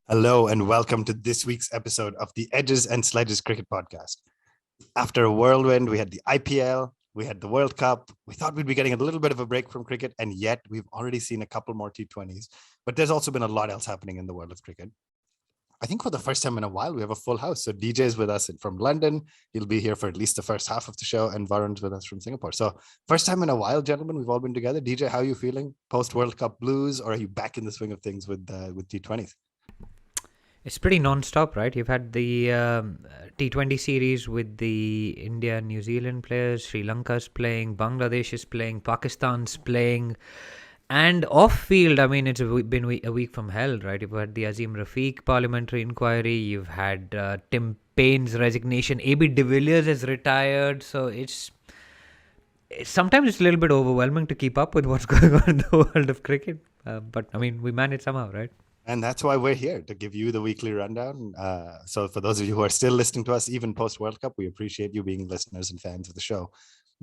Hello and welcome to this week's episode of the Edges and Sledges Cricket Podcast. After a whirlwind, we had the IPL, we had the World Cup. We thought we'd be getting a little bit of a break from cricket, and yet we've already seen a couple more T20s. But there's also been a lot else happening in the world of cricket. I think for the first time in a while, we have a full house. So DJ is with us from London. He'll be here for at least the first half of the show, and Varun's with us from Singapore. So first time in a while, gentlemen, we've all been together. DJ, how are you feeling post World Cup blues, or are you back in the swing of things with T20s? It's pretty non-stop, right? You've had the T20 series with the India and New Zealand players, Sri Lanka's playing, Bangladesh is playing, Pakistan's playing, and off-field, I mean, it's been a week from hell, right? You've had the Azeem Rafique parliamentary inquiry, you've had Tim Paine's resignation, AB de Villiers has retired, so sometimes it's a little bit overwhelming to keep up with what's going on in the world of cricket, but I mean, we manage somehow, right? And that's why we're here, to give you the weekly rundown. So for those of you who are still listening to us, even post World Cup, we appreciate you being listeners and fans of the show.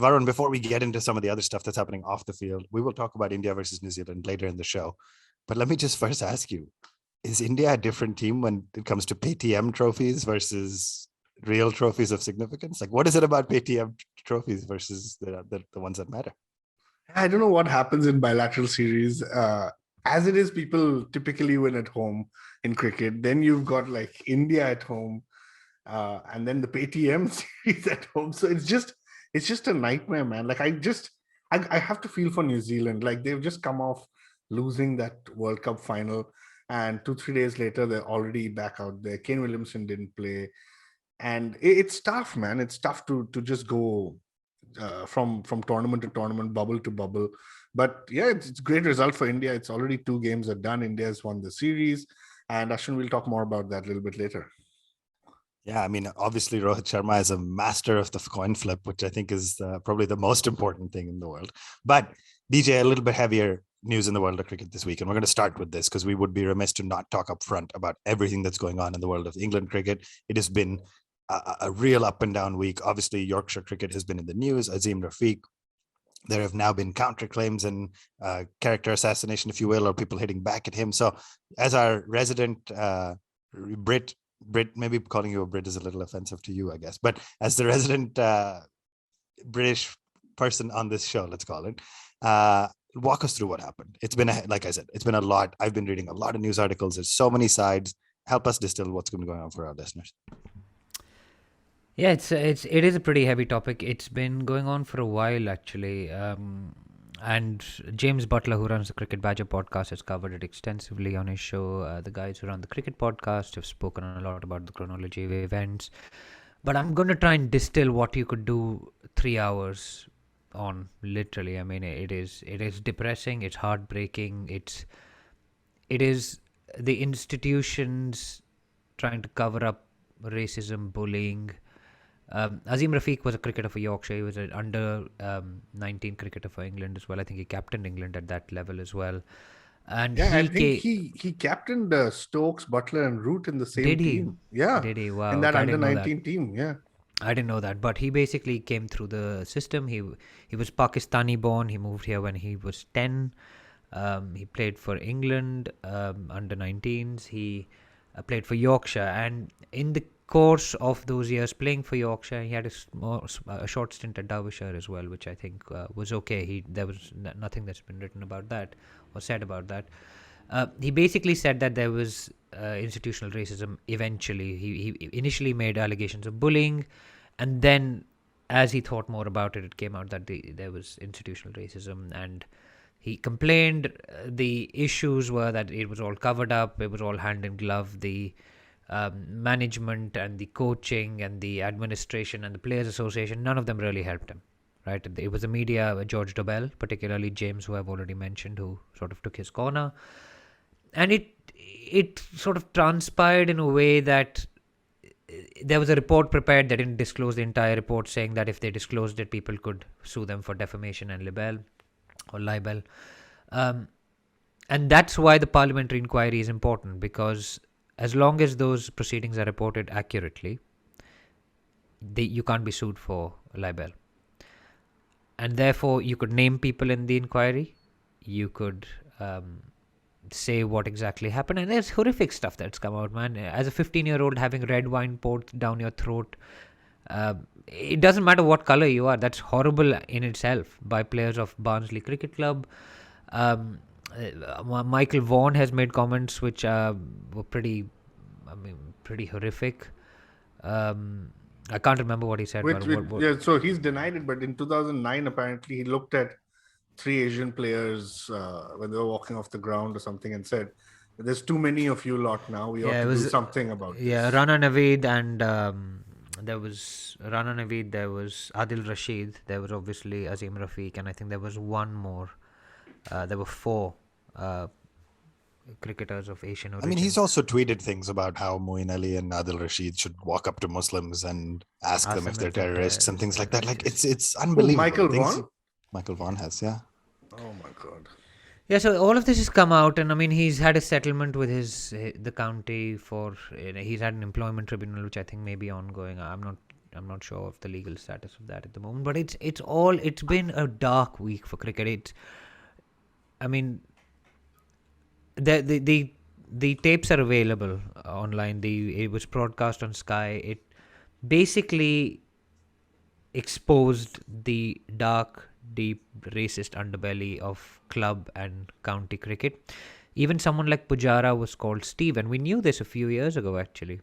Varun, before we get into some of the other stuff that's happening off the field, we will talk about India versus New Zealand later in the show. But let me just first ask you, is India a different team when it comes to Paytm trophies versus real trophies of significance? Like, what is it about Paytm trophies versus the ones that matter? I don't know what happens in bilateral series. As it is, people typically win at home in cricket. Then you've got like India at home, and then the Paytm series at home. So it's just a nightmare, man. Like I have to feel for New Zealand. Like they've just come off losing that World Cup final, and 2-3 days later they're already back out there. Kane Williamson didn't play, and it's tough, man. It's tough to just go from tournament to tournament, bubble to bubble. But yeah, it's a great result for India. It's already 2 games are done. India's won the series, and Ashwin will talk more about that a little bit later. Yeah, I mean, obviously Rohit Sharma is a master of the coin flip, which I think is probably the most important thing in the world. But DJ, a little bit heavier news in the world of cricket this week, and we're going to start with this because we would be remiss to not talk up front about everything that's going on in the world of England cricket. It has been a real up and down week. Obviously, Yorkshire cricket has been in the news. Azeem Rafique. There have now been counterclaims and character assassination, if you will, or people hitting back at him. So, as our resident Brit, maybe calling you a Brit is a little offensive to you, I guess. But as the resident British person on this show, let's call it, walk us through what happened. It's been, like I said, it's been a lot. I've been reading a lot of news articles. There's so many sides. Help us distill what's been going on for our listeners. Yeah, it is a pretty heavy topic. It's been going on for a while, actually. And James Buttler, who runs the Cricket Badger podcast, has covered it extensively on his show. The guys who run the Cricket podcast have spoken a lot about the chronology of events. But I'm going to try and distill what you could do 3 hours on, literally. I mean, it is depressing. It's heartbreaking. It is the institutions trying to cover up racism, bullying. Azeem Rafique was a cricketer for Yorkshire. He was an under 19 cricketer for England as well. I think he captained England at that level as well. And yeah, I think he captained Stokes, Buttler, and Root in the same team. Yeah, did he? Wow, in that okay, under 19 team. Yeah, I didn't know that, but he basically came through the system. He was Pakistani born. He moved here when he was 10. He played for England under 19s. He played for Yorkshire, and in the course of those years playing for Yorkshire, he had a short stint at Derbyshire as well, which I think was okay. There was nothing that's been written about that or said about that. He basically said that there was institutional racism eventually. He initially made allegations of bullying, and then as he thought more about it, it came out that there was institutional racism, and he complained. The issues were that it was all covered up, it was all hand in glove. The management and the coaching and the administration and the Players Association, none of them really helped him, right? It was the media, George Dobell, particularly James, who I've already mentioned, who sort of took his corner. And it sort of transpired in a way that there was a report prepared. They didn't disclose the entire report, saying that if they disclosed it, people could sue them for defamation and libel. And that's why the parliamentary inquiry is important, because as long as those proceedings are reported accurately, you can't be sued for libel. And therefore, you could name people in the inquiry. You could say what exactly happened. And there's horrific stuff that's come out, man. As a 15-year-old having red wine poured down your throat, it doesn't matter what color you are. That's horrible in itself by players of Barnsley Cricket Club. Michael Vaughan has made comments which were pretty horrific. I can't remember what he said. Yeah, so he's denied it, but in 2009, apparently, he looked at 3 Asian players when they were walking off the ground or something and said, "There's too many of you lot now. We ought to do something about this." Rana Naveed and there was Rana Naveed, there was Adil Rashid, there was obviously Azeem Rafique, and I think there was one more. There were 4 cricketers of Asian origin. I mean, he's also tweeted things about how Moeen Ali and Adil Rashid should walk up to Muslims and ask them if they're terrorists and things like that. Like, it's unbelievable. Michael Vaughan? Michael Vaughan has, yeah. Oh my God. Yeah, so all of this has come out, and I mean, he's had a settlement with the county for. He's had an employment tribunal, which I think may be ongoing. I'm not sure of the legal status of that at the moment. But it's been a dark week for cricket. I mean, the tapes are available online. It was broadcast on Sky. It basically exposed the dark, deep racist underbelly of club and county cricket. Even someone like Pujara was called Steve, and we knew this a few years ago actually.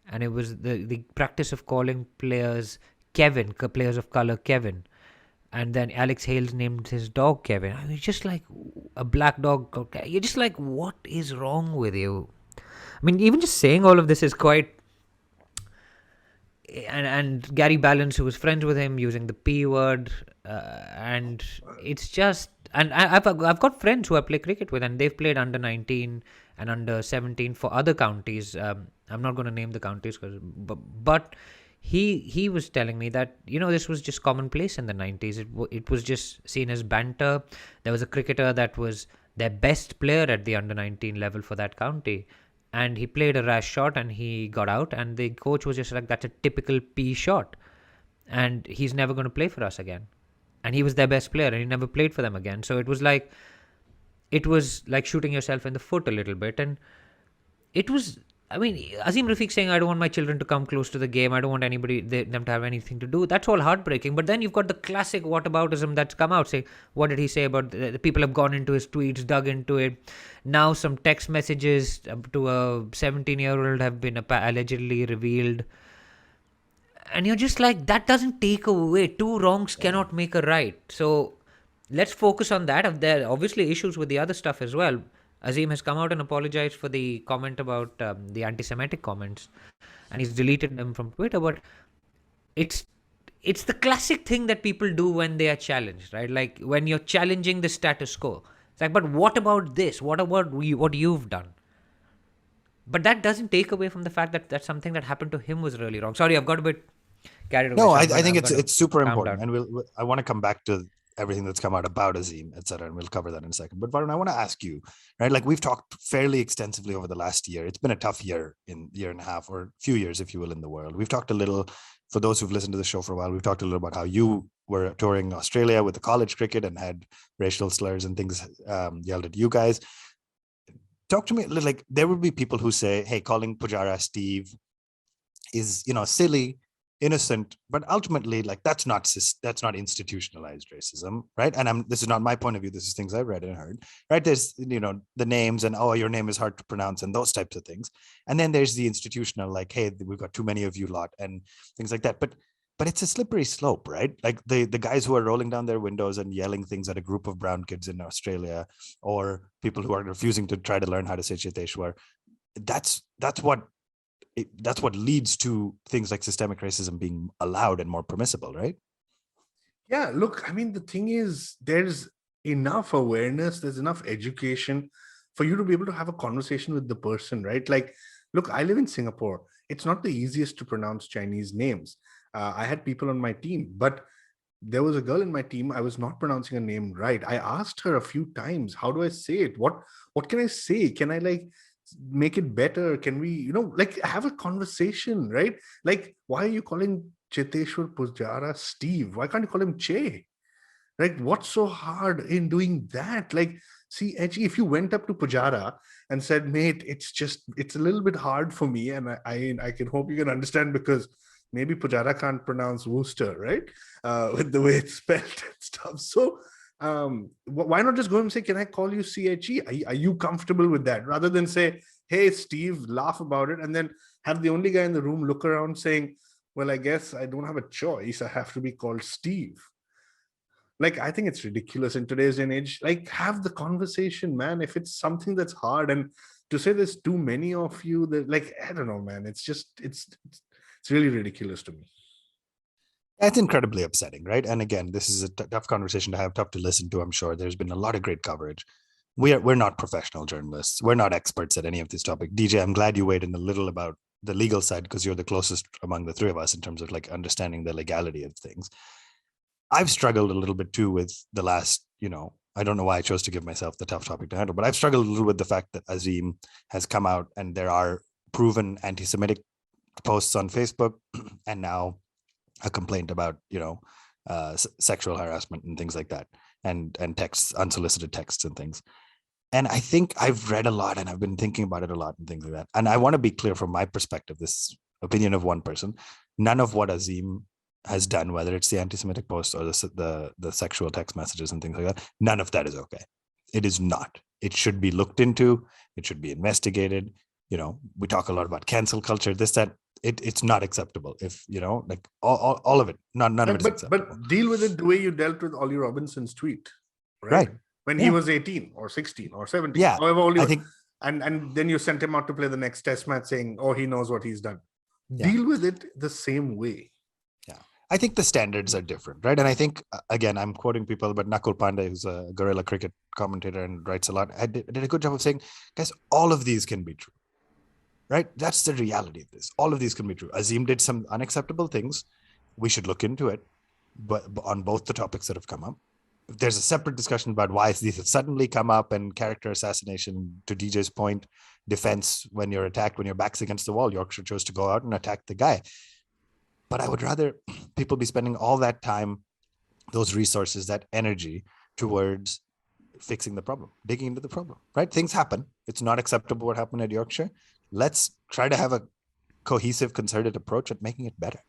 And it was the practice of calling players Kevin, players of colour Kevin. And then Alex Hales named his dog Kevin. I mean, just like a black dog. You're just like, what is wrong with you? I mean, even just saying all of this is quite. And Gary Ballance, who was friends with him, using the P word, and it's just. And I've got friends who I play cricket with, and they've played under 19 and under 17 for other counties. I'm not going to name the counties, but. He was telling me that, this was just commonplace in the 90s. It was just seen as banter. There was a cricketer that was their best player at the under 19 level for that county, and he played a rash shot and he got out, and the coach was just like, that's a typical P shot, and he's never going to play for us again. And he was their best player and he never played for them again. So it was like shooting yourself in the foot a little bit. And it was, I mean, Azeem Rafique saying, I don't want my children to come close to the game. I don't want them to have anything to do. That's all heartbreaking. But then you've got the classic whataboutism that's come out saying, what did he say about the people have gone into his tweets, dug into it. Now some text messages to a 17-year-old have been allegedly revealed. And you're just like, that doesn't take away. 2 wrongs cannot make a right. So let's focus on that. There are obviously issues with the other stuff as well. Azeem has come out and apologized for the comment about the anti-Semitic comments, and he's deleted them from Twitter. But it's the classic thing that people do when they are challenged, right? Like when you're challenging the status quo. It's like, but what about this? What about what you've done? But that doesn't take away from the fact that something that happened to him was really wrong. Sorry, I've got a bit carried away. No, I think it's super important, and I want to come back to everything that's come out about Azeem, etc., and we'll cover that in a second. But Varun, I want to ask you, right? Like we've talked fairly extensively over the last year. It's been a tough year and a half, or few years, if you will, in the world. We've talked a little, for those who've listened to the show for a while, we've talked a little about how you were touring Australia with the college cricket and had racial slurs and things yelled at you guys. Talk to me, like there would be people who say, hey, calling Pujara Steve is, silly, innocent, but ultimately, like that's not institutionalized racism, right? And this is not my point of view. This is things I've read and heard, right? There's the names and your name is hard to pronounce and those types of things, and then there's the institutional, like, hey, we've got too many of you lot and things like that. But it's a slippery slope, right? Like the guys who are rolling down their windows and yelling things at a group of brown kids in Australia, or people who are refusing to try to learn how to say Cheteshwar, that's what leads to things like systemic racism being allowed and more permissible, right? Yeah, look, I mean, the thing is, there's enough awareness, there's enough education for you to be able to have a conversation with the person, right? Like, look, I live in Singapore. It's not the easiest to pronounce Chinese names. I had people on my team, but there was a girl in my team. I was not pronouncing her name right. I asked her a few times, how do I say it? What can I say? Can I make it better? Can we, have a conversation, right? Like, why are you calling Cheteshwar Pujara Steve? Why can't you call him Che? Right? What's so hard in doing that? Like, CHE. If you went up to Pujara and said, mate, it's a little bit hard for me, and I can hope you can understand, because maybe Pujara can't pronounce Worcester, right? With the way it's spelled and stuff. So why not just go and say, can I call you CHE? Are you comfortable with that? Rather than say, hey, Steve, laugh about it, and then have the only guy in the room look around saying, well, I guess I don't have a choice. I have to be called Steve. Like, I think it's ridiculous in today's day and age. Like, have the conversation, man. If it's something that's hard, and to say there's too many of you, that, like, I don't know, man. It's really ridiculous to me. That's incredibly upsetting, right? And again, this is a tough conversation to have, tough to listen to. I'm sure there's been a lot of great coverage. We're not professional journalists. We're not experts at any of this topic. DJ, I'm glad you weighed in a little about the legal side, because you're the closest among the three of us in terms of like understanding the legality of things. I've struggled a little bit too with the last, I don't know why I chose to give myself the tough topic to handle, but I've struggled a little with the fact that Azeem has come out and there are proven anti-Semitic posts on Facebook, and now a complaint about, sexual harassment and things like that, and texts, unsolicited texts and things. And I think I've read a lot and I've been thinking about it a lot and things like that. And I want to be clear from my perspective, this opinion of one person, none of what Azeem has done, whether it's the anti-Semitic post or the sexual text messages and things like that, none of that is okay. It is not. It should be looked into. It should be investigated. We talk a lot about cancel culture, this, that. It's not acceptable. If, like all of it, none of it is acceptable. But deal with it the way you dealt with Ollie Robinson's tweet, right? When he was 18 or 16 or 17, yeah, however old he was. I think, and then you sent him out to play the next test match saying, oh, he knows what he's done. Deal with it the same way. Yeah, I think the standards are different, right? And I think, again, I'm quoting people, but Nakul Pandey, who's a guerrilla cricket commentator and writes a lot, did a good job of saying, guys, all of these can be true, right? That's the reality of this. All of these can be true. Azeem did some unacceptable things. We should look into it, but on both the topics that have come up. There's a separate discussion about why these have suddenly come up, and character assassination, to DJ's point, defense when you're attacked, when your back's against the wall. Yorkshire chose to go out and attack the guy. But I would rather people be spending all that time, those resources, that energy towards fixing the problem, digging into the problem, right? Things happen. It's not acceptable what happened at Yorkshire. Let's try to have a cohesive, concerted approach at making it better.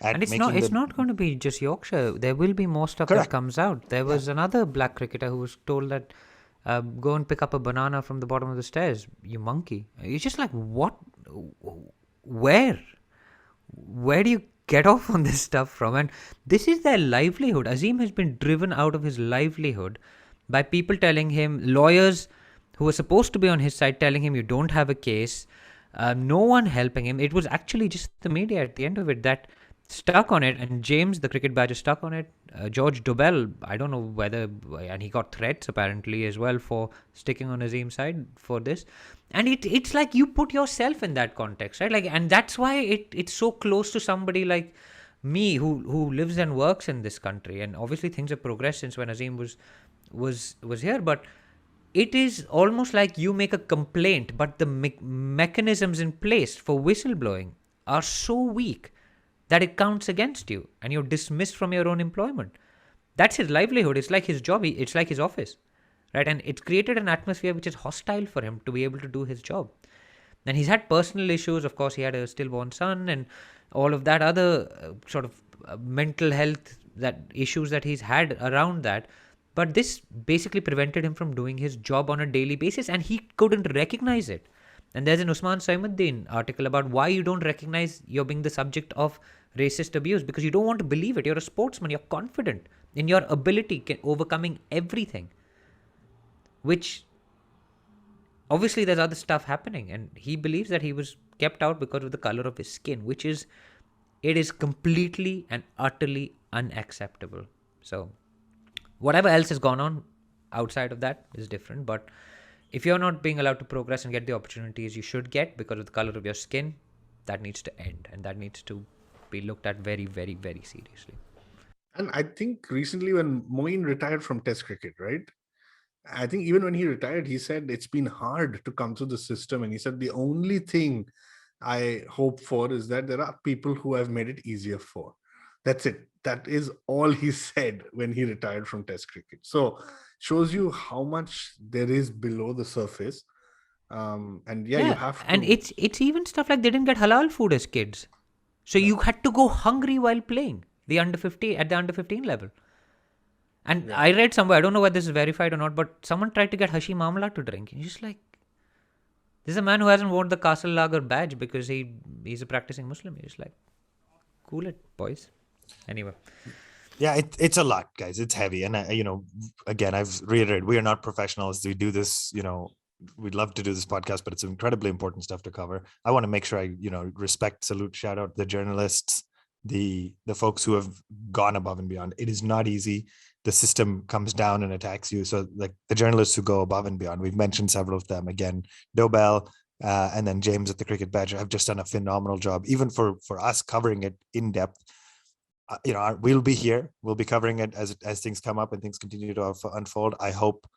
And it's not going to be just Yorkshire. There will be more stuff that comes out. There was another black cricketer who was told that go and pick up a banana from the bottom of the stairs, you monkey. It's just like, what? Where do you get off on this stuff from? And this is their livelihood. Azeem has been driven out of his livelihood by people telling him, lawyers who were supposed to be on his side telling him you don't have a case, no one helping him. It was actually just the media at the end of it that stuck on it, and James, the cricket badger, stuck on it. George Dobell, I don't know whether, and he got threats apparently as well for sticking on Azeem's side for this. And it's like you put yourself in that context, right? Like, and that's why it's so close to somebody like me who lives and works in this country. And obviously things have progressed since when Azeem was here, but it is almost like you make a complaint, but the mechanisms in place for whistleblowing are so weak that it counts against you and you're dismissed from your own employment. That's his livelihood. It's like his job. It's like his office, right? And it's created an atmosphere which is hostile for him to be able to do his job. And he's had personal issues. Of course, he had a stillborn son and all of that other sort of mental health issues that he's had around that. But this basically prevented him from doing his job on a daily basis, and he couldn't recognize it. And there's an Usman Saimuddin article about why you don't recognize you're being the subject of racist abuse, because you don't want to believe it. You're a sportsman. You're confident in your ability, overcoming everything. Which, obviously, there's other stuff happening. And he believes that he was kept out because of the color of his skin, it is completely and utterly unacceptable. So, whatever else has gone on outside of that is different. But if you're not being allowed to progress and get the opportunities you should get because of the color of your skin, that needs to end. And that needs to be looked at very, very, very seriously. And I think recently when Moeen retired from Test cricket, right? I think even when he retired, he said it's been hard to come through the system. And he said, the only thing I hope for is that there are people who have made it easier for. That's it. That is all he said when he retired from Test cricket. So shows you how much there is below the surface. And you have to. And it's even stuff like they didn't get halal food as kids, so you had to go hungry while playing the under 15 level. And I read somewhere, I don't know whether this is verified or not, but someone tried to get Hashi Marmalade to drink. And just like, this is a man who hasn't worn the Castle Lager badge because he's a practicing Muslim. He's like, cool it, boys. Anyway. Yeah, it's a lot, guys. It's heavy. And, again, I've reiterated, we are not professionals. We do this, we'd love to do this podcast, but it's incredibly important stuff to cover. I want to make sure I, respect, salute, shout out the journalists, the folks who have gone above and beyond. It is not easy. The system comes down and attacks you. So like the journalists who go above and beyond, we've mentioned several of them. Again, Dobell and then James at the Cricket Badger have just done a phenomenal job, even for us covering it in depth. We'll be here. We'll be covering it as things come up and things continue to unfold. I hope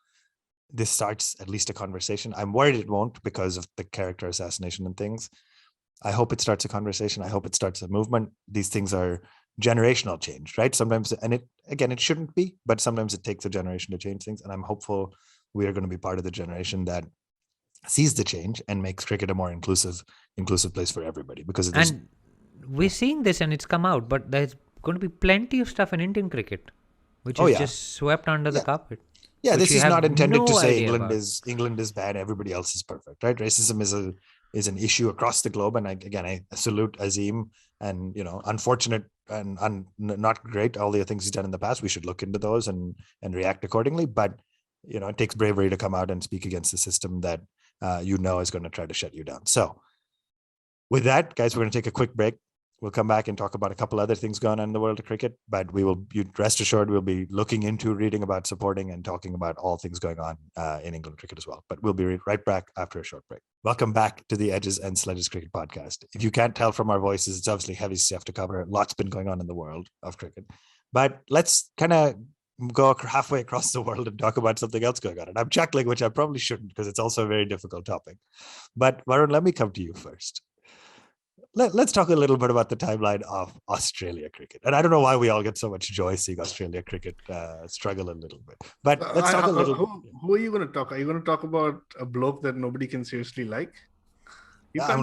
this starts at least a conversation. I'm worried it won't because of the character assassination and things. I hope it starts a conversation. I hope it starts a movement. These things are generational change, right? Sometimes, and it shouldn't be, but sometimes it takes a generation to change things. And I'm hopeful we are going to be part of the generation that sees the change and makes cricket a more inclusive place for everybody. Because and we're seeing this and it's come out, but there's going to be plenty of stuff in Indian cricket, which is just swept under the carpet. Yeah, this is not intended to say England is bad, everybody else is perfect, right? Racism is an issue across the globe, and I salute Azeem, and unfortunate and not great all the things he's done in the past. We should look into those and react accordingly. But it takes bravery to come out and speak against the system that is going to try to shut you down. So with that, guys, we're going to take a quick break. We'll come back and talk about a couple other things going on in the world of cricket, but you rest assured we'll be looking into reading about, supporting, and talking about all things going on in England cricket as well. But we'll be right back after a short break. Welcome back to the Edges and Sledges Cricket Podcast. If you can't tell from our voices, it's obviously heavy stuff to cover. Lots been going on in the world of cricket, but let's kind of go halfway across the world and talk about something else going on. And I'm chuckling, which I probably shouldn't because it's also a very difficult topic. But Varun, let me come to you first. Let's talk a little bit about the timeline of Australia cricket. And I don't know why we all get so much joy seeing Australia cricket struggle a little bit. But let's talk a little bit. Who are you going to talk? Are you going to talk about a bloke that nobody can seriously like? At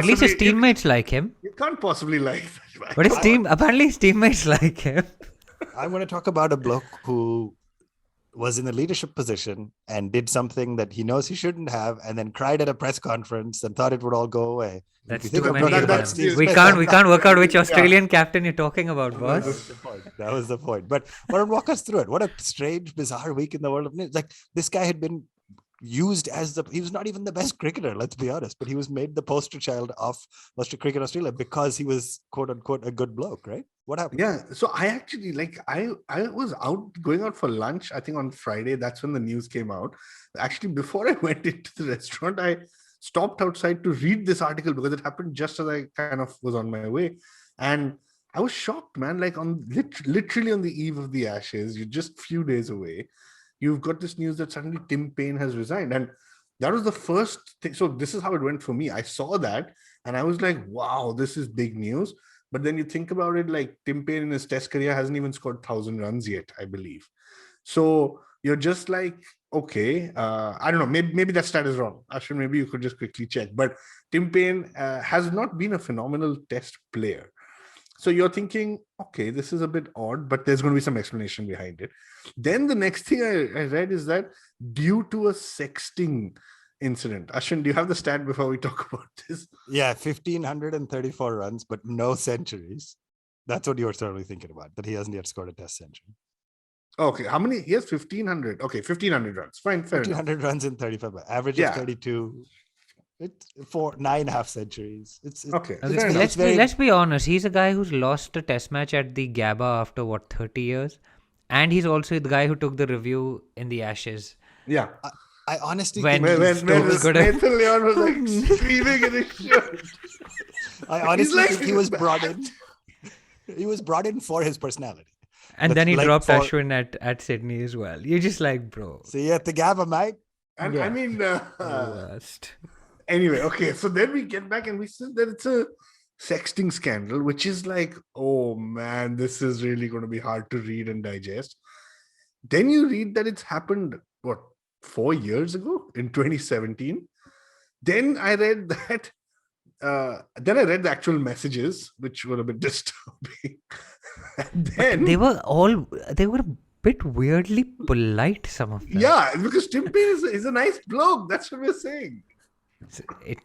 least his teammates like him. You can't possibly like that. But apparently his teammates like him. I'm going to talk about a bloke who was in a leadership position and did something that he knows he shouldn't have, and then cried at a press conference and thought it would all go away. That's too many of them. We can't work out which Australian captain you're talking about, boss. That was the point. But walk us through it. What a strange, bizarre week in the world of news. Like, this guy had been used as he was not even the best cricketer, let's be honest, but he was made the poster child of cricket Australia because he was quote unquote a good bloke, right? What happened? Yeah, so I actually I was going out for lunch, I think on Friday. That's when the news came out. Actually, before I went into the restaurant, I stopped outside to read this article because it happened just as I kind of was on my way, and I was shocked, man. Like, on literally on the eve of the Ashes, you're just a few days away, you've got this news that suddenly Tim Paine has resigned. And that was the first thing. So this is how it went for me. I saw that and I was like, wow, this is big news. But then you think about it, like, Tim Paine in his test career hasn't even scored 1,000 runs yet, I believe. So you're just like, okay, I don't know, maybe that stat is wrong. Ashwin, maybe you could just quickly check. But Tim Paine has not been a phenomenal test player. So you're thinking, okay, this is a bit odd, but there's going to be some explanation behind it. Then the next thing I read is that due to a sexting incident. Ashwin, do you have the stat before we talk about this? Yeah, 1,534 runs, but no centuries. That's what you were certainly thinking about, that he hasn't yet scored a test century. Okay, how many? He has 1,500. Okay, 1,500 runs. Fine, fair 1,500 runs in 35. Average of 32. It's 9.5 centuries. It's okay. Let's be honest. He's a guy who's lost a test match at the Gabba after 30 years, and he's also the guy who took the review in the Ashes. Yeah, I honestly think Nathan Leon was like screaming in his shirt. I honestly think he was brought in. He was brought in for his personality. And then he dropped Ashwin at Sydney as well. You're just like, bro. See you at the Gabba, mate. And I mean, anyway, okay. So then we get back and we see that it's a sexting scandal, which is like, oh man, this is really going to be hard to read and digest. Then you read that it's happened, 4 years ago in 2017. Then I read that. Then I read the actual messages, which were a bit disturbing. And then They were a bit weirdly polite, some of them. yeah, because Tim Paine is a nice bloke. That's what we're saying.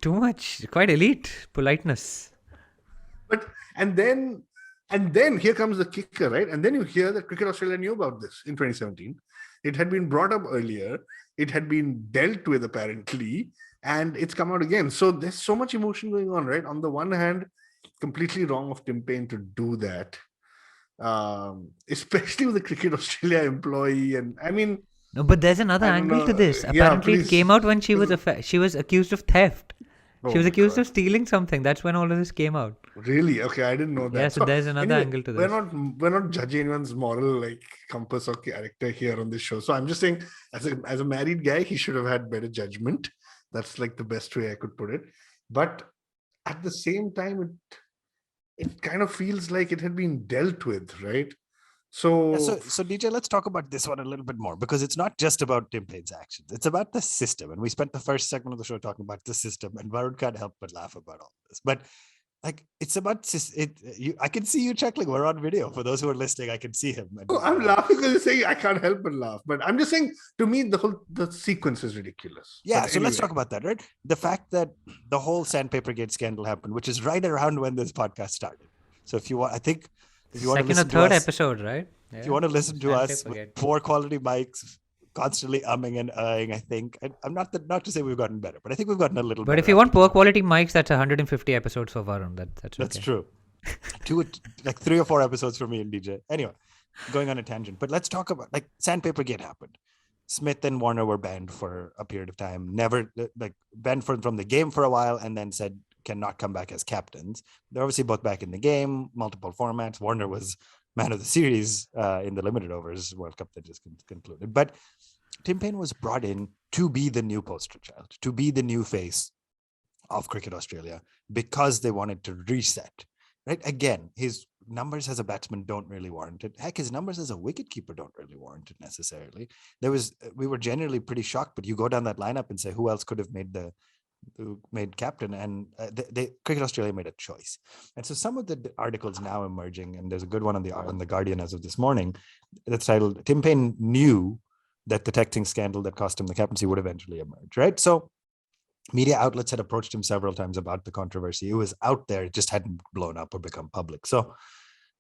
Too much, quite elite politeness. But and then here comes the kicker, right? And then you hear that Cricket Australia knew about this in 2017. It had been brought up earlier. It had been dealt with apparently, and it's come out again. So there's so much emotion going on, right? On the one hand, completely wrong of Tim Paine to do that, especially with the Cricket Australia employee. And I mean, No, but there's another I don't angle to know. this. Yeah, Apparently, please. it came out when she was accused of theft. Oh She was my accused God. of stealing something. That's when all of this came out. Really? Okay, I didn't know that. Yeah, so there's another angle to this. We're not judging anyone's moral compass or character here on this show. So I'm just saying, as a married guy, he should have had better judgment. That's the best way I could put it. But at the same time, it kind of feels like it had been dealt with, right? So, So DJ, let's talk about this one a little bit more, because it's not just about Tim Paine's actions. It's about the system. And we spent the first segment of the show talking about the system, and Varun can't help but laugh about all this. But it's about I can see you chuckling. We're on video. For those who are listening, I can see him. I'm laughing because you're saying I can't help but laugh. But I'm just saying, to me, the sequence is ridiculous. Yeah, But so let's anyway. talk about that, right? The fact that the whole Sandpapergate scandal happened, which is right around when this podcast started. So if you want, I think if you want to Second or listen to third us, episode, right? if you want to listen to us with Sandpapergate. poor quality mics, constantly umming and ahhing, I think I'm not to say we've gotten better, but I think we've gotten a little better. But if you want poor quality mics, that's 150 episodes for Varun. That's That's okay. true. 3 or 4 episodes for me and DJ. Anyway, going on a tangent, but let's talk about Sandpapergate happened. Smith and Warner were banned for a period of time, never banned from the game for a while, and then said cannot come back as captains. They're obviously both back in the game, multiple formats. Warner was man of the series in the limited overs World Cup that just concluded. But Tim Paine was brought in to be the new poster child, to be the new face of Cricket Australia, because they wanted to reset. Right? Again, his numbers as a batsman don't really warrant it. Heck, his numbers as a wicketkeeper don't really warrant it necessarily. We were generally pretty shocked, but you go down that lineup and say, who else could have made captain? And Cricket Australia made a choice. And so some of the articles now emerging, and there's a good one on the Guardian as of this morning, that's titled, Tim Paine knew that the texting scandal that cost him the captaincy would eventually emerge, right? So media outlets had approached him several times about the controversy. It was out there, it just hadn't blown up or become public. So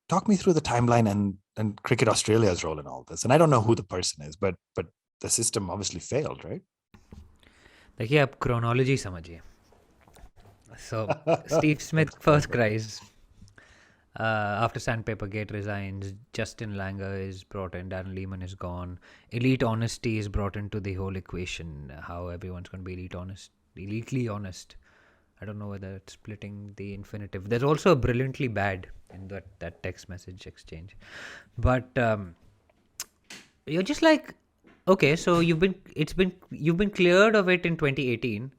talk me through the timeline and Cricket Australia's role in all this. And I don't know who the person is, but the system obviously failed, right? देखिए आप chronology समझिए. So Steve Smith first cries. After Sandpapergate resigns, Justin Langer is brought in, Darren Lehman is gone. Elite honesty is brought into the whole equation. How everyone's going to be elitely honest. I don't know whether it's splitting the infinitive. There's also a brilliantly bad in that text message exchange. But you're just like, okay, so you've been cleared of it in 2018.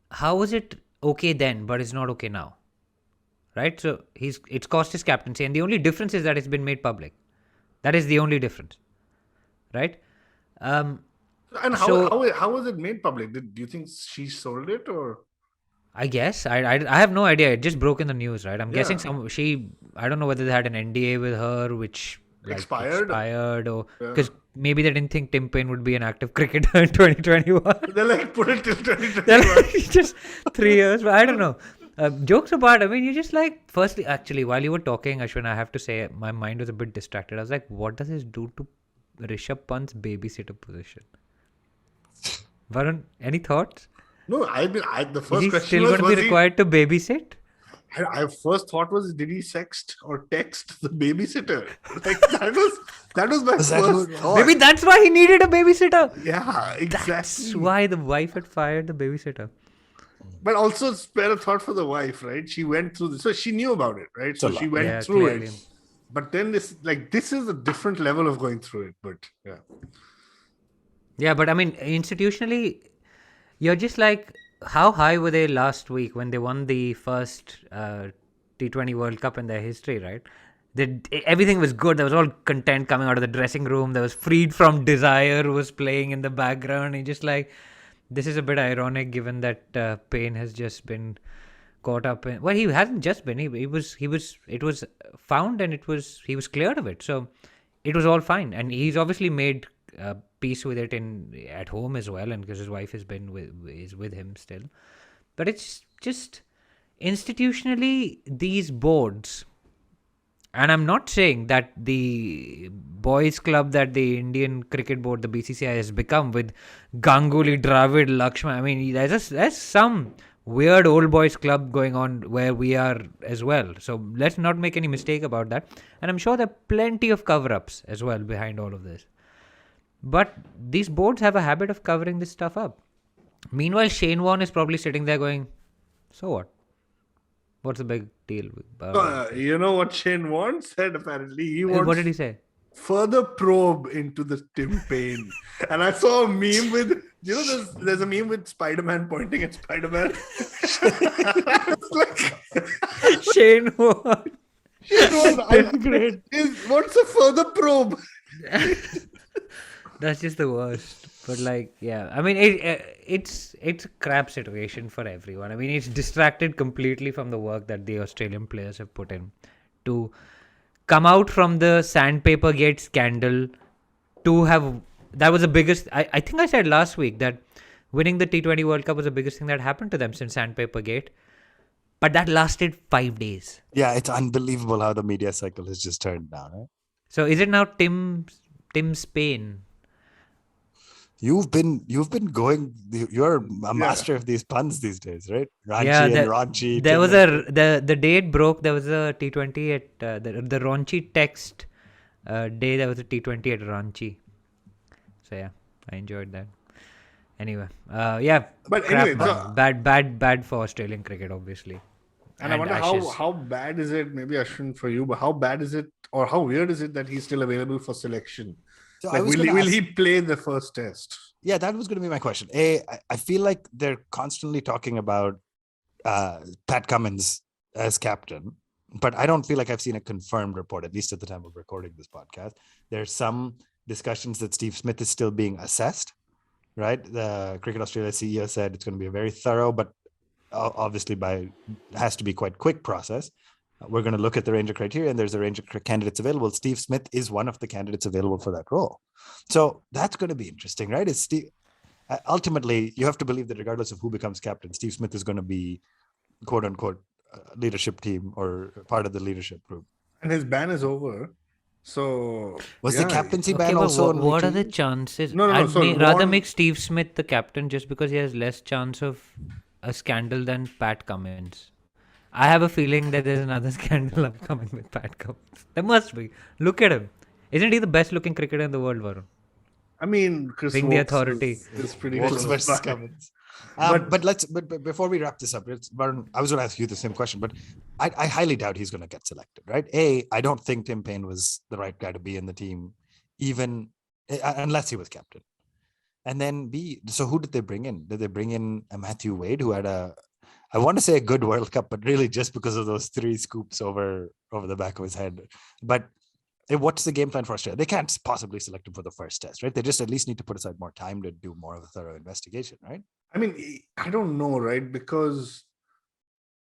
How was it okay then, but it's not okay now? Right? So it's cost his captaincy, and the only difference is that it's been made public. That is the only difference. Right? And how was it made public? Do you think she sold it, or? I guess I have no idea. It just broke in the news, right? I'm guessing I don't know whether they had an NDA with her which expired, or because maybe they didn't think Tim Paine would be an active cricketer in 2021. They're put it till 2021. Just 3 years, but I don't know. Jokes apart, I mean, you just firstly, actually, while you were talking, Ashwin, I have to say my mind was a bit distracted. I was like, what does this do to Rishabh Pant's babysitter position? Varun, any thoughts? No, the first Is he question still was, going to be required to babysit? I first thought was, did he sext or text the babysitter? That was my first. Maybe that's why he needed a babysitter. Yeah, exactly. That's why the wife had fired the babysitter. But also spare a thought for the wife, right? She went through this, so she knew about it, right? So she went through it. But then this is a different level of going through it. But yeah. Yeah, but I mean, institutionally, you're just like, how high were they last week when they won the first T20 World Cup in their history, right? Everything was good. There was all content coming out of the dressing room. There was Freed from Desire was playing in the background. And just like, this is a bit ironic given that Paine has just been caught up in. Well, he hasn't just been. It was found and he was cleared of it. So it was all fine. And he's obviously made peace with it at home as well. And because his wife is with him still. But it's just institutionally, these boards. And I'm not saying that the boys' club that the Indian Cricket Board, the BCCI, has become with Ganguly, Dravid, Lakshman. I mean, there's some weird old boys' club going on where we are as well. So let's not make any mistake about that. And I'm sure there are plenty of cover-ups as well behind all of this. But these boards have a habit of covering this stuff up. Meanwhile, Shane Warne is probably sitting there going, so what? What's the big deal? You know what Shane Warne said, apparently? He wants what did he say? further probe into the Tim Paine. And I saw a meme with, there's a meme with Spider-Man pointing at Spider-Man. It's like, Shane Warne. That's great. What's a further probe? That's just the worst. But like, yeah, I mean, it's a crap situation for everyone. I mean, it's distracted completely from the work that the Australian players have put in to come out from the Sandpaper Gate scandal. That was the biggest. I think I said last week that winning the T20 World Cup was the biggest thing that happened to them since Sandpaper Gate. But that lasted 5 days. Yeah, it's unbelievable how the media cycle has just turned down. Right? So is it now Tim Paine? You've been going. You're a master of these puns these days, right? Ranchi and raunchy. There was the day it broke. There was a T20 at the raunchy text day. There was a T20 at Ranchi. So yeah, I enjoyed that. Anyway, yeah. But anyway, bad for Australian cricket, obviously. And I wonder how bad is it? Maybe Ashwin for you, but how bad is it, or how weird is it that he's still available for selection? So like, will he play the first test? Yeah, that was going to be my question. I feel like they're constantly talking about Pat Cummins as captain, but I don't feel like I've seen a confirmed report, at least at the time of recording this podcast. There's some discussions that Steve Smith is still being assessed, right? The Cricket Australia CEO said it's going to be a very thorough, but obviously has to be quite quick process. We're going to look at the range of criteria, and there's a range of candidates available. Steve Smith is one of the candidates available for that role. So that's going to be interesting, right? Ultimately, you have to believe that regardless of who becomes captain, Steve Smith is going to be, quote unquote, leadership team or part of the leadership group. And his ban is over. So was the captaincy ban also? What are the chances? No. I'd rather make Steve Smith the captain just because he has less chance of a scandal than Pat Cummins. I have a feeling that there's another scandal upcoming with Pat Cummins. There must be. Look at him. Isn't he the best looking cricketer in the world, Varun? I mean, Chris Bring the authority. Is pretty Vokes versus Cummins. But before we wrap this up, Varun, I was going to ask you the same question, but I highly doubt he's going to get selected, right? I don't think Tim Paine was the right guy to be in the team, even unless he was captain. And then B, so who did they bring in? Did they bring in a Matthew Wade who had I want to say a good World Cup, but really just because of those 3 scoops over the back of his head. But what's the game plan for Australia? They can't possibly select him for the first test, right? They just at least need to put aside more time to do more of a thorough investigation, right? I mean, I don't know, right? Because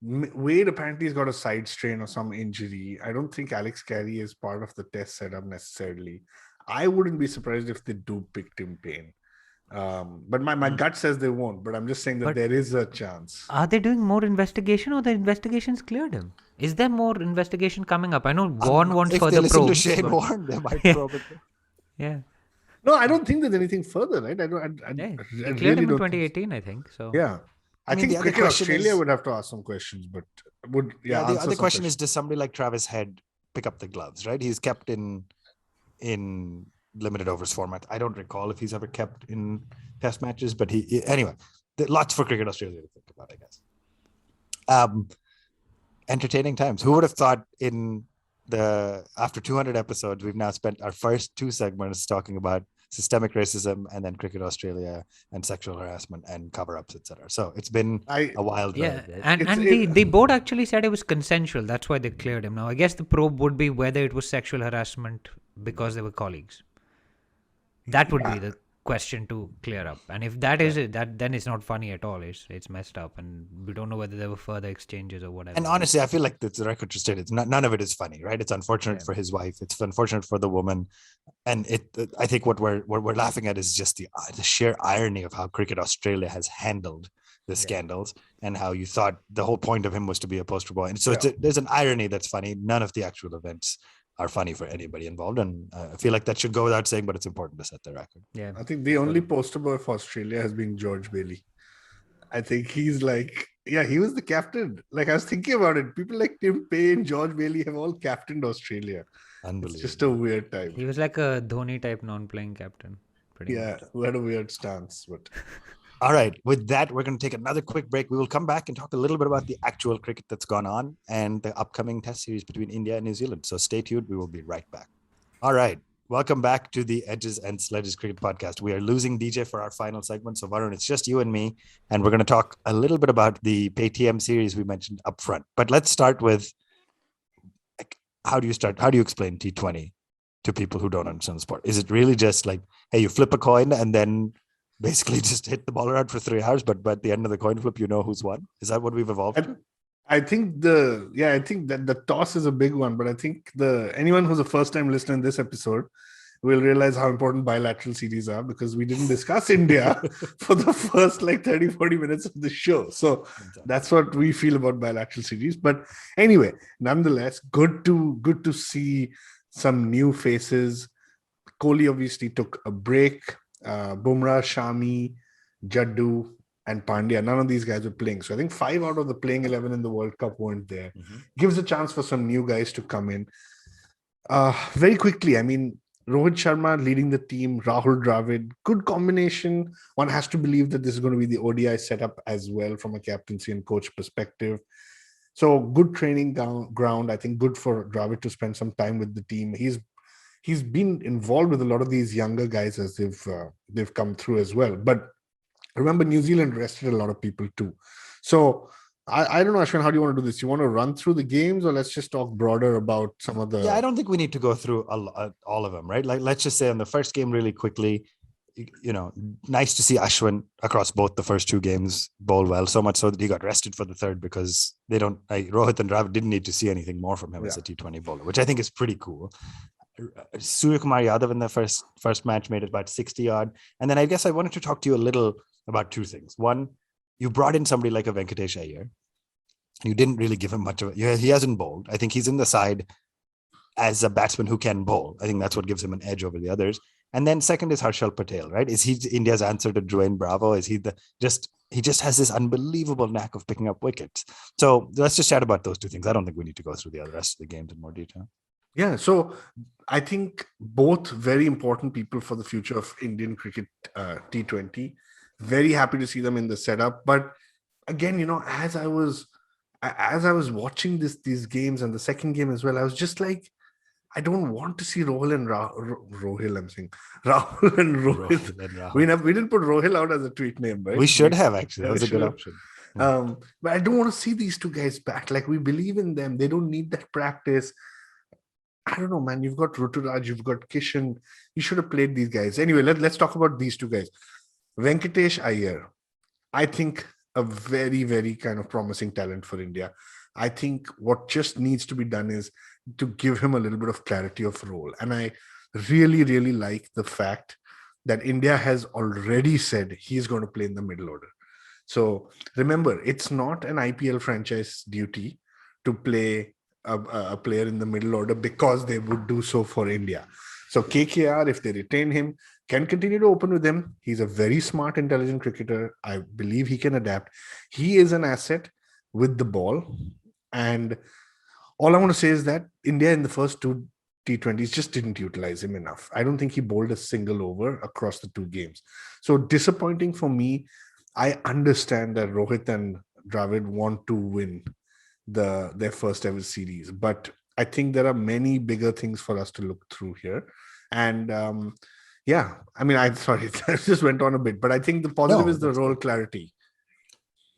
Wade apparently has got a side strain or some injury. I don't think Alex Carey is part of the test setup necessarily. I wouldn't be surprised if they do pick Tim Paine. But my gut says they won't, but I'm just saying that there is a chance. Are they doing more investigation, or the investigation's cleared him? Is there more investigation coming up? I know Warren wants further probes. If they listen to Shane Warne, they might probe it. Yeah. No, I don't think there's anything further, right? They cleared him in 2018, I think. So yeah. I think Cricket Australia would have to ask some questions, but the other question is, does somebody like Travis Head pick up the gloves, right? He's kept in limited overs format. I don't recall if he's ever kept in test matches, but anyway, lots for Cricket Australia to think about, I guess. Entertaining times. Who would have thought after 200 episodes, we've now spent our first 2 segments talking about systemic racism, and then Cricket Australia and sexual harassment and cover-ups, etc. So it's been a wild Yeah, ride, right? and the board actually said it was consensual. That's why they cleared him. Now, I guess the probe would be whether it was sexual harassment because they were colleagues. That would be the question to clear up. And if that is it, then it's not funny at all. It's messed up, and we don't know whether there were further exchanges or whatever. And honestly, I feel like the record to state, none of it is funny, right? It's unfortunate for his wife. It's unfortunate for the woman, and I think what we're laughing at is just the sheer irony of how Cricket Australia has handled the scandals, and how you thought the whole point of him was to be a poster boy. And so there's an irony that's funny. None of the actual events are funny for anybody involved, and I feel like that should go without saying, but it's important to set the record. Yeah, I think the only poster boy for Australia has been George Bailey. I think he's like, he was the captain. Like, I was thinking about it. People like Tim Paine, George Bailey have all captained Australia. Unbelievable. It's just a weird time. He was like a Dhoni type non-playing captain. Pretty much. Who had a weird stance, but. All right. With that, we're going to take another quick break. We will come back and talk a little bit about the actual cricket that's gone on and the upcoming test series between India and New Zealand. So stay tuned. We will be right back. All right. Welcome back to the Edges and Sledges Cricket Podcast. We are losing DJ for our final segment. So Varun, it's just you and me. And we're going to talk a little bit about the Paytm series we mentioned up front. But let's start with, how do you start? How do you explain T20 to people who don't understand the sport? Is it really just like, hey, you flip a coin and then basically just hit the ball around for 3 hours, but at the end of the coin flip, you know who's won? Is that what we've evolved to? I think I think that the toss is a big one, but I think anyone who's a first-time listener in this episode will realize how important bilateral series are, because we didn't discuss India for the first 30, 40 minutes of the show. So that's what we feel about bilateral series. But anyway, nonetheless, good to see some new faces. Kohli obviously took a break. Bumrah, Shami, Jaddu, and Pandya, none of these guys were playing. So I think 5 out of the playing 11 in the World Cup weren't there. Gives a chance for some new guys to come in. Very quickly, I mean, Rohit Sharma leading the team, Rahul Dravid, good combination. One has to believe that this is going to be the ODI setup as well from a captaincy and coach perspective. So good training ground. I think good for Dravid to spend some time with the team. He's been involved with a lot of these younger guys as they've come through as well. But remember, New Zealand rested a lot of people too. So I don't know, Ashwin, how do you want to do this? You want to run through the games, or let's just talk broader about some of the... Yeah, I don't think we need to go through all of them, right? Like, let's just say on the first game really quickly, nice to see Ashwin across both the first 2 games bowl well, so much so that he got rested for the third, because Rohit and Dravid didn't need to see anything more from him as a T20 bowler, which I think is pretty cool. Suryakumar Yadav in the first match made it about 60 odd. And then I guess I wanted to talk to you a little about 2 things. One, you brought in somebody like a Venkatesh Iyer. You didn't really give him much of it. He hasn't bowled. I think he's in the side as a batsman who can bowl. I think that's what gives him an edge over the others. And then second is Harshal Patel, right? Is he India's answer to Dwayne Bravo? Is he he just has this unbelievable knack of picking up wickets. So let's just chat about those 2 things. I don't think we need to go through the rest of the games in more detail. Yeah, so I think both very important people for the future of Indian cricket T20. Very happy to see them in the setup. But again, as I was watching these games and the second game as well, I was just like, I don't want to see Rahul and Rohil. I'm saying Rahul and Rohit. We didn't put Rohil out as a tweet name, right? We should have, actually. That was a good option. But I don't want to see these 2 guys back. Like, we believe in them. They don't need that practice. I don't know, man. You've got Ruturaj, you've got Kishan. You should have played these guys. Anyway, let's talk about these 2 guys. Venkatesh Iyer, I think a very, very kind of promising talent for India. I think what just needs to be done is to give him a little bit of clarity of role. And I really, really like the fact that India has already said he's going to play in the middle order. So remember, it's not an IPL franchise duty to play a player in the middle order because they would do so for India. So KKR, if they retain him, can continue to open with him. He's a very smart, intelligent cricketer. I believe he can adapt. He is an asset with the ball. And all I want to say is that India in the first 2 T20s just didn't utilize him enough. I don't think he bowled a single over across the 2 games. So disappointing for me. I understand that Rohit and Dravid want to win their first ever series, but I think there are many bigger things for us to look through here. And Yeah, I mean, sorry, I just went on a bit, but I think the positive is the role clarity.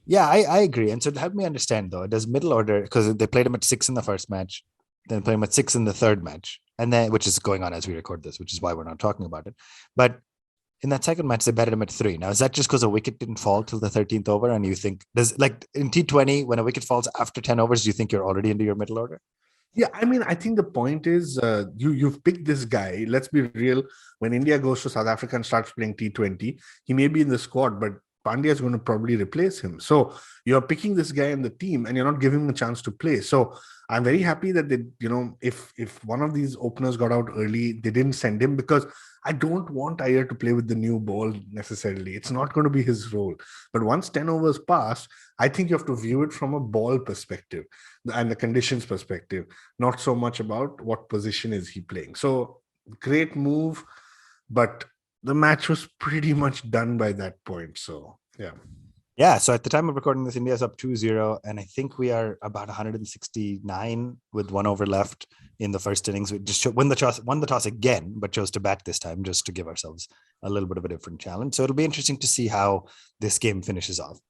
Yeah, I agree. And so help me understand though, does middle order, because they played him at 6 in the first match, then play him at 6 in the third match, and then which is going on as we record this, which is why we're not talking about it. But in that second match, they batted him at 3. Now, is that just because a wicket didn't fall till the 13th over? And you think, does like in T20, when a wicket falls after 10 overs, do you think you're already into your middle order? Yeah, I mean, I think the point is you've picked this guy. Let's be real. When India goes to South Africa and starts playing T20, he may be in the squad, but Pandya is going to probably replace him. So you're picking this guy in the team and you're not giving him a chance to play. So I'm very happy that they, if one of these openers got out early, they didn't send him, because I don't want Iyer to play with the new ball necessarily. It's not going to be his role. But once 10 overs pass, I think you have to view it from a ball perspective and the conditions perspective, not so much about what position is he playing. So great move, but the match was pretty much done by that point. So, yeah. Yeah, so at the time of recording this, India's up 2-0, and I think we are about 169 with 1 over left in the first innings. We just won the toss again, but chose to bat this time just to give ourselves a little bit of a different challenge. So it'll be interesting to see how this game finishes off.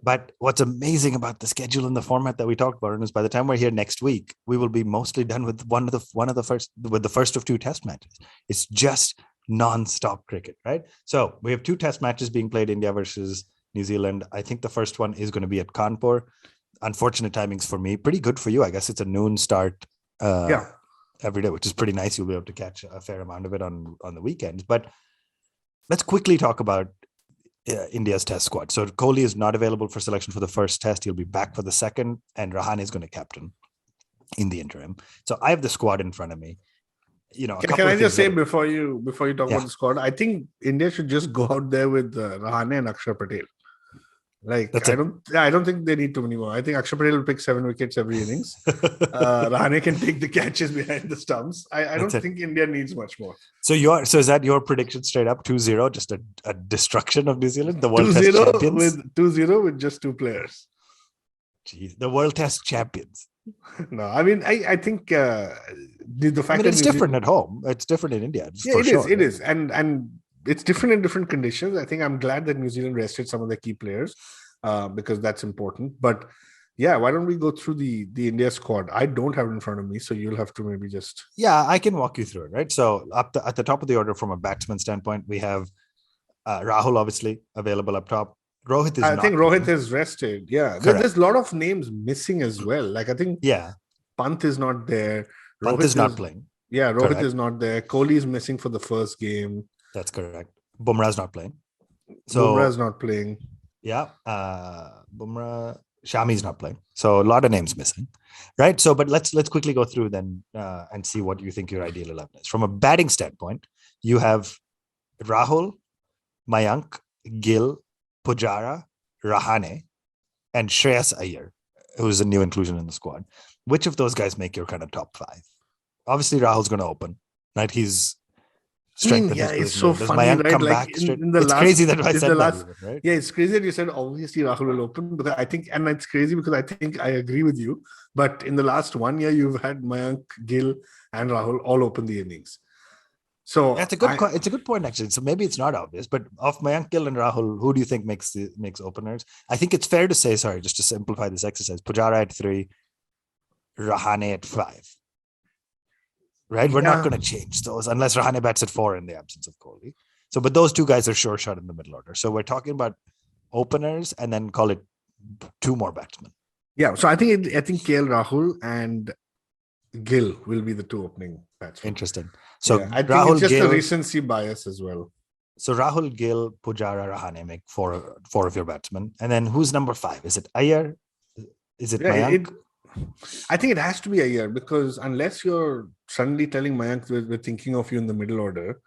But what's amazing about the schedule and the format that we talked about is by the time we're here next week, we will be mostly done with the first of 2 test matches. It's just non-stop cricket, right? So we have 2 test matches being played, India versus New Zealand. I think the first one is going to be at Kanpur. Unfortunate timings for me. Pretty good for you. I guess it's a noon start every day, which is pretty nice. You'll be able to catch a fair amount of it on the weekends. But let's quickly talk about India's test squad. So Kohli is not available for selection for the first test. He'll be back for the second, and Rahane is going to captain in the interim. So I have the squad in front of me. Can I just say before you talk about the squad, I think India should just go out there with Rahane and Akshar Patel. I don't think they need too many more. I think Akshar Patel will pick 7 wickets every innings. Rahane can take the catches behind the stumps. I don't think India needs much more. So is that your prediction straight up 2-0, just a destruction of New Zealand, the World Test champions? 2-0 with just 2 players. Jeez, the World Test champions. No, I mean, I think the fact that it's different at home. It's different in India. Yeah, it is. And it's different in different conditions. I think I'm glad that New Zealand rested some of their key players because that's important. But yeah, why don't we go through the India squad? I don't have it in front of me, so you'll have to maybe just... Yeah, I can walk you through it, right? So at the top of the order from a batsman standpoint, we have Rahul obviously available up top. Rohit is I think Rohit is rested. Yeah. There's a lot of names missing as well. Like I think Pant is not there. Pant is not playing. Yeah, Rohit is not there. Kohli is missing for the first game. That's correct. Bumrah's not playing. Bumrah's not playing. Yeah. Bumrah, Shami's not playing. So a lot of names missing. Right. So but let's quickly go through then and see what you think your ideal 11 is. From a batting standpoint, you have Rahul, Mayank, Gill, Pujara, Rahane, and Shreyas Iyer, who's a new inclusion in the squad. Which of those guys make your kind of top 5? Obviously, Rahul's going to open, right? He's strengthened. It's so funny, right? Come back it's crazy that I said that, right? Yeah, it's crazy that you said obviously Rahul will open, because I think, and it's crazy because I think I agree with you. But in the last 1 year, you've had Mayank, Gill, and Rahul all open the innings. So it's a good point actually. So maybe it's not obvious, but of Mayank, Gill, and Rahul, who do you think makes openers? I think it's fair to say, just to simplify this exercise, Pujara at 3, Rahane at 5. Right? We're not going to change those unless Rahane bats at 4 in the absence of Kohli. So, but those 2 guys are sure shot in the middle order. So we're talking about openers and then call it 2 more batsmen. Yeah. So I think KL Rahul and Gill will be the 2 opening batsmen. Interesting. So I think it's just a recency bias as well. So Rahul, Gill, Pujara, Rahane make 4 of your batsmen. And then who's number 5? Is it Iyer? Is it Mayank? I think it has to be Iyer, because unless you're suddenly telling Mayank we're thinking of you in the middle order,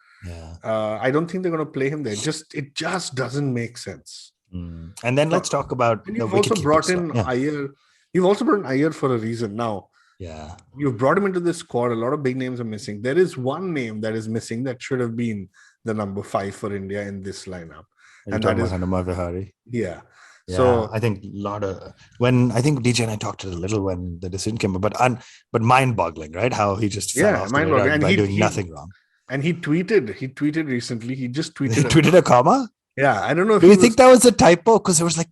I don't think they're going to play him there. It just doesn't make sense. And then let's talk about... You've also brought in Iyer. You've also brought in Iyer for a reason. Now, you've brought him into this squad. A lot of big names are missing. There is one name that is missing that should have been the number 5 for India in this lineup. And that is Hanuman Vihari. Yeah. So I think I think DJ and I talked a little when the decision came up, but mind-boggling, right? How he just fell off the radar by doing nothing wrong. And he tweeted recently. He just tweeted. He tweeted a comma? Yeah, I don't know if Do you think that was a typo? Because there was like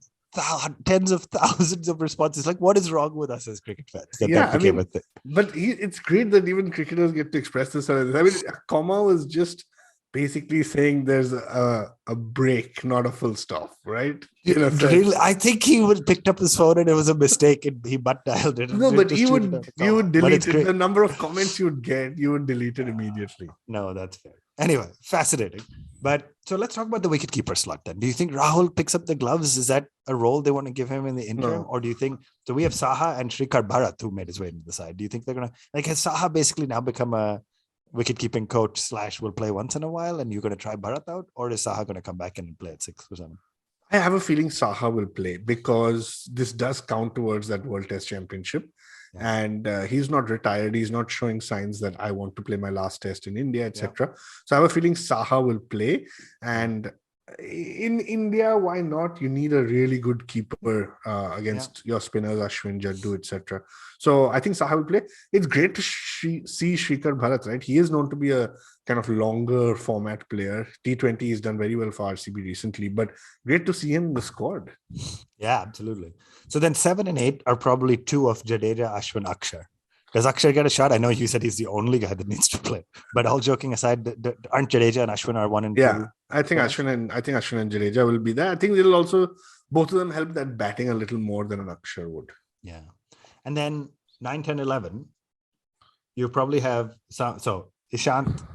tens of thousands of responses. Like, what is wrong with us as cricket fans? That became a thing. But it's great that even cricketers get to express this. I mean, a comma was just basically saying there's a break, not a full stop, right? Really, I think he picked up his phone and it was a mistake and he butt dialed it. No, but you would delete it. The number of comments you would get, you would delete it immediately. No, that's fair. Anyway, fascinating. But so let's talk about the wicketkeeper slot then. Do you think Rahul picks up the gloves? Is that a role they want to give him in the interim? No. Or do you think, so we have Saha and Shrikar Bharat who made his way into the side. Do you think they're going to, like, has Saha basically now become a wicket-keeping coach / will play once in a while and you're going to try Bharat out? Or is Saha going to come back and play at 6 or something? I have a feeling Saha will play because this does count towards that World Test Championship. Yeah. And he's not retired. He's not showing signs that I want to play my last test in India, etc. Yeah. So I have a feeling Saha will play. And in India, why not? You need a really good keeper against your spinners, Ashwin, Jaddu, etc. So I think Saha will play. It's great to see Shrikar Bharat, right? He is known to be a kind of longer format player. T20 he's done very well for RCB recently, but great to see him in the squad. Yeah, absolutely. So then 7 and 8 are probably 2 of Jadeja, Ashwin, Akshar. Does Akshar get a shot? I know you said he's the only guy that needs to play, but all joking aside, aren't Jadeja and Ashwin are 1 and 2? Yeah, I think Ashwin and Jadeja will be there. I think it'll also both of them help that batting a little more than an Akshar would. Yeah, and then 9, 10, 11, you probably have so Ishant,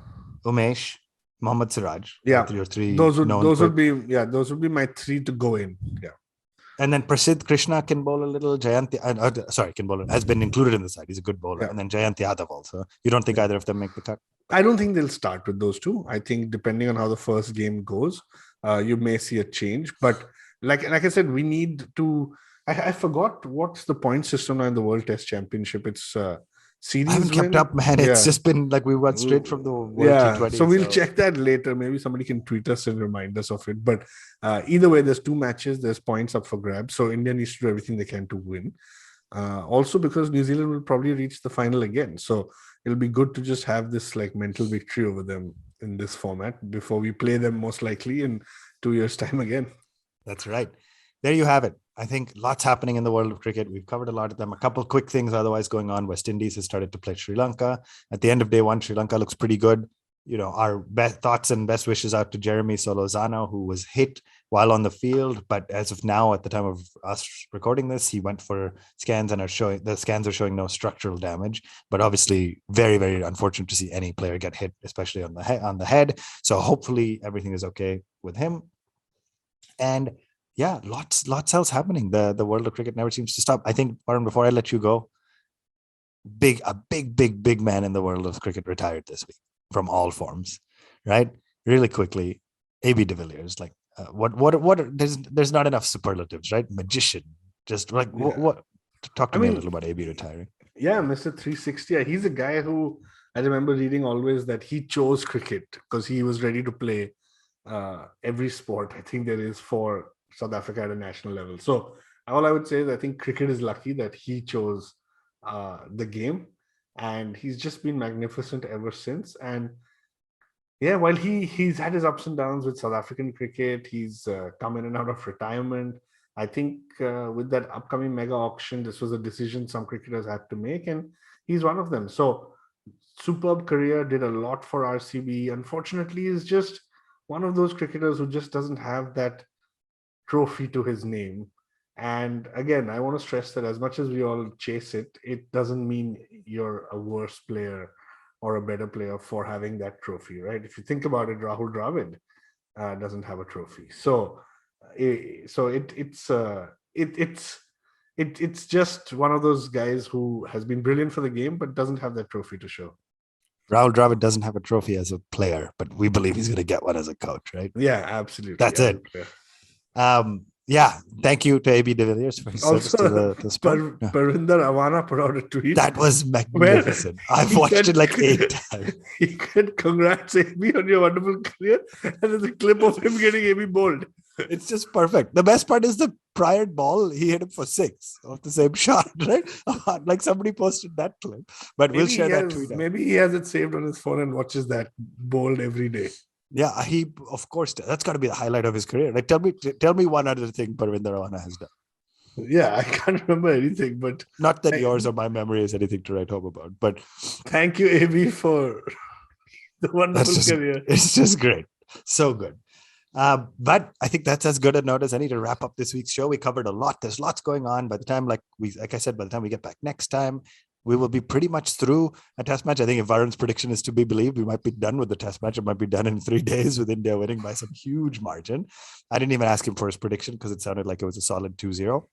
Umesh, Mohammad Siraj. Yeah, your 3. Those would be my 3 to go in. Yeah. And then Prasidh Krishna can bowl a little. Jayanti, can bowl. Has been included in the side. He's a good bowler. Yeah. And then Jayanti Yadav also. You don't think either of them make the cut? I don't think they'll start with those 2. I think depending on how the first game goes, you may see a change. But like I said, we need to. I forgot what's the point system now in the World Test Championship. It's series. I haven't kept up, man. It's just been like we went straight from the World T20. So we'll check that later. Maybe somebody can tweet us and remind us of it. But either way, there's 2 matches. There's points up for grabs. So India needs to do everything they can to win. Also because New Zealand will probably reach the final again. So it'll be good to just have this like mental victory over them in this format before we play them most likely in 2 years' time again. That's right. There you have it. I think lots happening in the world of cricket. We've covered a lot of them. A couple of quick things otherwise going on. West Indies has started to play Sri Lanka. At the end of day 1, Sri Lanka looks pretty good. You know, our best thoughts and best wishes out to Jeremy Solozano, who was hit while on the field. But as of now, at the time of us recording this, he went for scans and the scans are showing no structural damage. But obviously, very, very unfortunate to see any player get hit, especially on the head. So hopefully everything is okay with him. And yeah, lots else happening. The world of cricket never seems to stop. I think, Varun, before I let you go, a big man in the world of cricket retired this week from all forms, right? Really quickly, AB de Villiers, like what there's not enough superlatives, right? Magician, just like what talk to me a little about AB retiring. Yeah, Mr. 360. He's a guy who I remember reading always that he chose cricket because he was ready to play every sport I think there is for South Africa at a national level. So all I would say is I think cricket is lucky that he chose the game, and he's just been magnificent ever since. And yeah, while he's had his ups and downs with South African cricket, he's come in and out of retirement. I think with that upcoming mega auction, this was a decision some cricketers had to make, and he's one of them. So superb career, did a lot for RCB. Unfortunately, he's just one of those cricketers who just doesn't have that trophy to his name. And again, I want to stress that as much as we all chase it, it doesn't mean you're a worse player or a better player for having that trophy, right? If you think about it, Rahul Dravid doesn't have a trophy. So it's just one of those guys who has been brilliant for the game, but doesn't have that trophy to show. Rahul Dravid doesn't have a trophy as a player, but we believe he's going to get one as a coach, right? Yeah, absolutely. That's it. Yeah, thank you to AB de Villiers for his service to the sport. Parvinder Awana put out a tweet. That was magnificent. I've watched it like 8 times. He said, congrats AB on your wonderful career. And there's a clip of him getting AB bowled. It's just perfect. The best part is the prior ball, he hit him for 6 off the same shot, right? Like somebody posted that clip, but we'll share that tweet. Maybe he has it saved on his phone and watches that bowled every day. Yeah, he of course that's got to be the highlight of his career. Like, tell me one other thing Parvinder Rawna has done. Yeah, I can't remember anything, but not that yours or my memory is anything to write home about. But thank you, AB, for the wonderful career. It's just great, so good. But I think that's as good a note as any to wrap up this week's show. We covered a lot. There's lots going on. By the time, like I said, by the time we get back next time, we will be pretty much through a test match. I think if Varun's prediction is to be believed, we might be done with the test match. It might be done in 3 days with India winning by some huge margin. I didn't even ask him for his prediction because it sounded like it was a solid 2-0.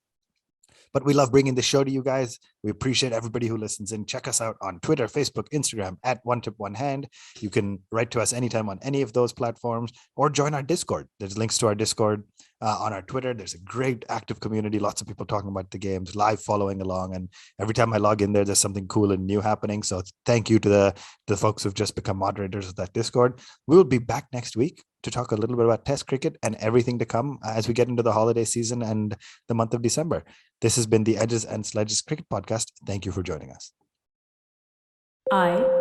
But we love bringing the show to you guys. We appreciate everybody who listens in. Check us out on Twitter, Facebook, Instagram at One Tip One Hand. You can write to us anytime on any of those platforms or join our Discord. There's links to our Discord on our Twitter. There's a great active community. Lots of people talking about the games, live following along. And every time I log in there, there's something cool and new happening. So thank you to the folks who've just become moderators of that Discord. We will be back next week to talk a little bit about Test cricket and everything to come as we get into the holiday season and the month of December. This has been the Edges and Sledges Cricket Podcast. Thank you for joining us. IVM.